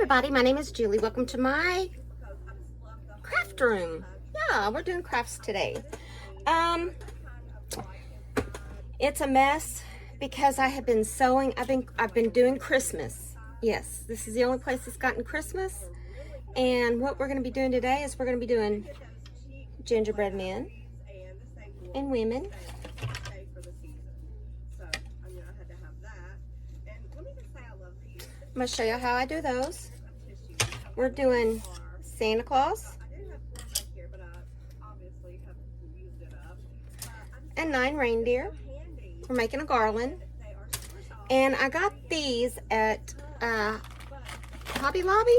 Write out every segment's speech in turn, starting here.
everybody, my name is Julie. Welcome to my craft room. Yeah, we're doing crafts today. It's a mess because I have been sewing. I've been doing Christmas. Yes, this is the only place that's gotten Christmas. And what we're going to be doing today is we're going to be doing gingerbread men and women. I'm going to show you how I do those. We're doing Santa Claus and 9 reindeer. We're making a garland. And I got these at Hobby Lobby.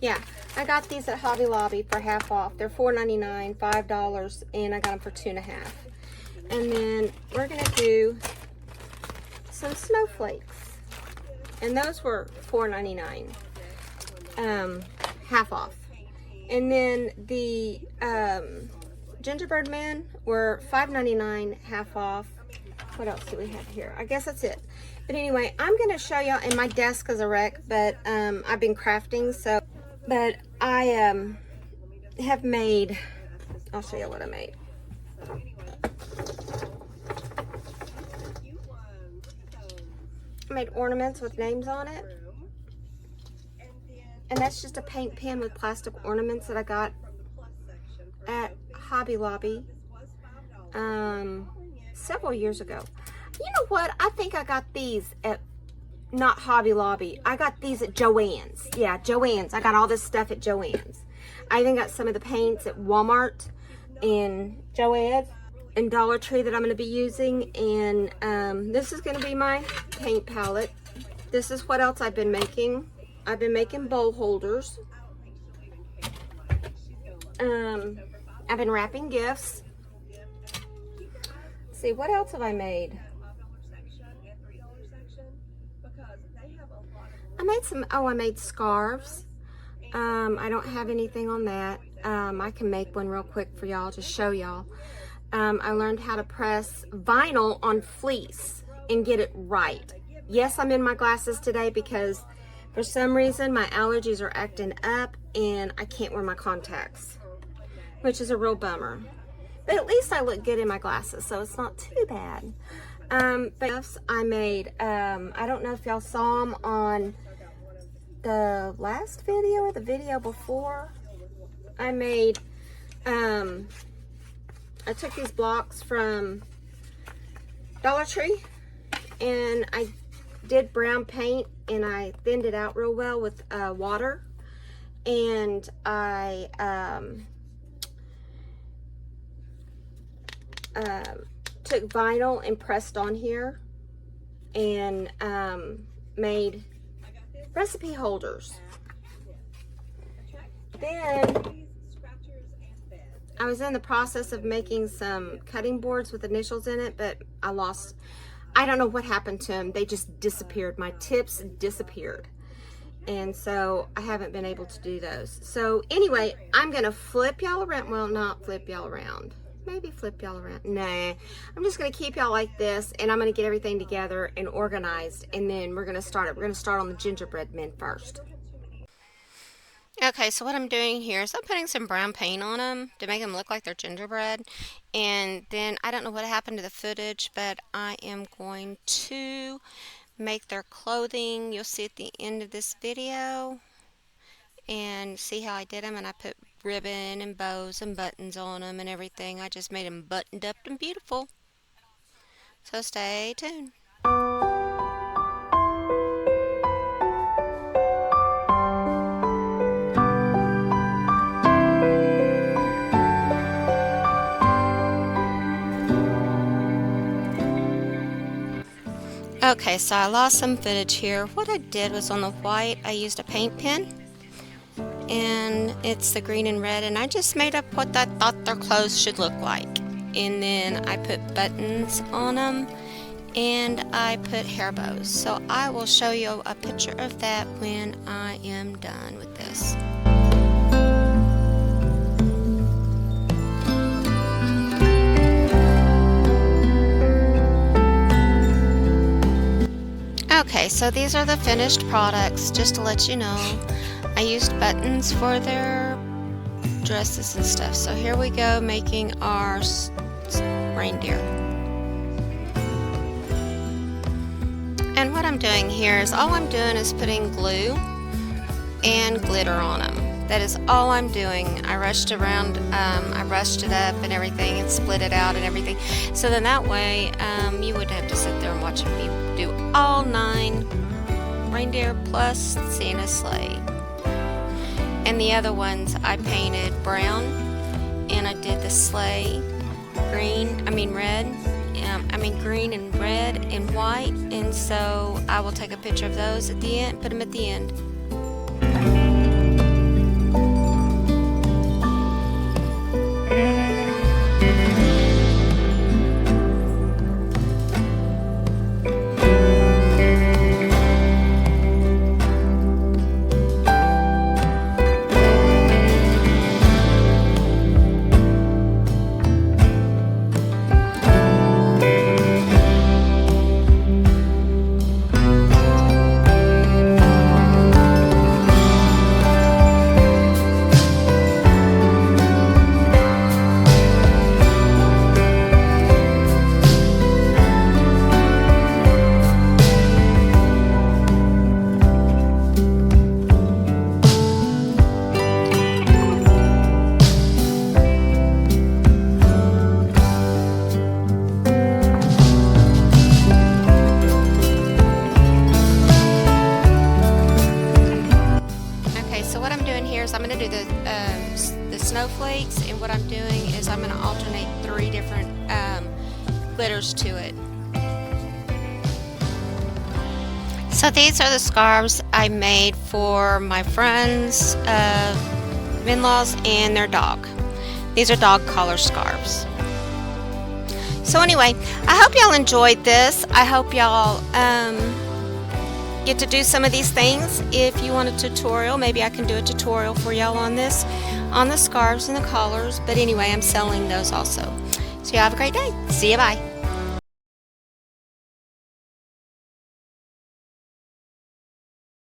Yeah, I got these at Hobby Lobby for half off. They're $4.99, $5, and I got them for $2.50. And then we're going to do some snowflakes. And those were $4.99, half off. And then the gingerbread men were $5.99, half off. What else do we have here? I guess that's it. But anyway, I'm going to show y'all, and my desk is a wreck, but I've been crafting, so. But I have made, I'll show you what I made. I made ornaments with names on it. And that's just a paint pen with plastic ornaments that I got at Hobby Lobby several years ago. You know what? I think I got these at not Hobby Lobby. I got these at Joann's. Yeah, Joann's. I got all this stuff at Joann's. I even got some of the paints at Walmart and Joann's and Dollar Tree that I'm going to be using. And this is going to be my paint palette. This is what else I've been making. I've been making bowl holders. I've been wrapping gifts. Let's see, what else have I made? I made some, I made scarves. I don't have anything on that. I can make one real quick for y'all to show y'all. I learned how to press vinyl on fleece and get it right. Yes, I'm in my glasses today because for some reason my allergies are acting up and I can't wear my contacts, which is a real bummer. But at least I look good in my glasses, so it's not too bad. But I made, I don't know if y'all saw them on the last video or the video before. I made, I took these blocks from Dollar Tree and I did brown paint and I thinned it out real well with water, and I took vinyl and pressed on here and made recipe holders. Then I was in the process of making some cutting boards with initials in it, but I don't know what happened to them. They just disappeared. My tips disappeared. And so I haven't been able to do those. So anyway, I'm going to flip y'all around. Well, not flip y'all around. Maybe flip y'all around. Nah, I'm just going to keep y'all like this, and I'm going to get everything together and organized, and then we're going to start it. We're going to start on the gingerbread men first. Okay, so what I'm doing here is I'm putting some brown paint on them to make them look like they're gingerbread. And then I don't know what happened to the footage, but I am going to make their clothing. You'll see at the end of this video and see how I did them. And I put ribbon and bows and buttons on them and everything. I just made them buttoned up and beautiful. So stay tuned. Okay, so I lost some footage here. What I did was on the white, I used a paint pen, and it's the green and red, and I just made up what I thought their clothes should look like. And then I put buttons on them, and I put hair bows. So I will show you a picture of that when I am done with this. Okay, so these are the finished products, just to let you know. I used buttons for their dresses and stuff. So here we go, making our reindeer. And what I'm doing here is all I'm doing is putting glue and glitter on them. That is all I'm doing. I rushed around, I rushed it up and everything and split it out and everything. So then that way you wouldn't have to sit there and watch me do all 9 reindeer plus Santa's sleigh. And the other ones I painted brown, and I did the sleigh green and red and white, and so I will take a picture of those at the end, put them at the end. I'm going to do the snowflakes, and what I'm doing is I'm going to alternate 3 different glitters to it. So these are the scarves I made for my friends, in-laws, and their dog. These are dog collar scarves. So anyway, I hope y'all enjoyed this. I hope y'all get to do some of these things. If you want a tutorial, maybe I can do a tutorial for y'all on this, on the scarves and the collars. But anyway, I'm selling those also. So y'all have a great day. See you, bye.